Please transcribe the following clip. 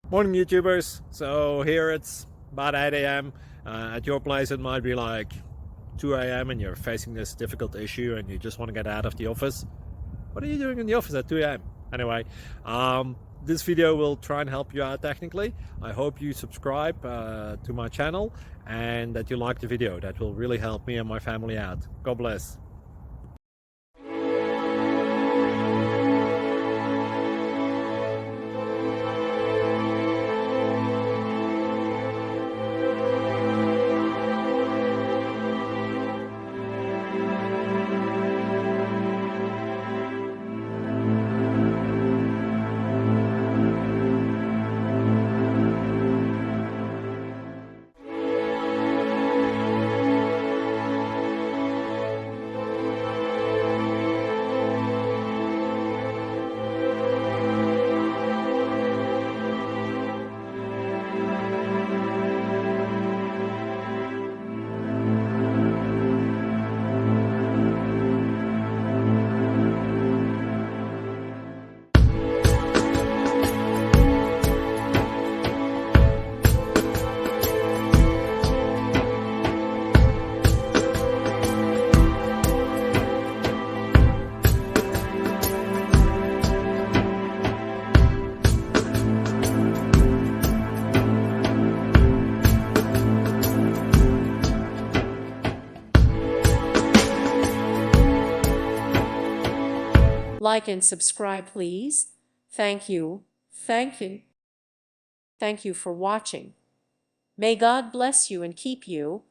Morning YouTubers. So here it's about 8 a.m. At your place it might be like 2 a.m. and you're facing this difficult issue and you just want to get out of the office. What are you doing in the office at 2 a.m.? Anyway, this video will try and help you out technically. I hope you subscribe to my channel and that you like the video. That will really help me and my family out. God bless. Like and subscribe, please. Thank you. Thank you. Thank you for watching. May God bless you and keep you.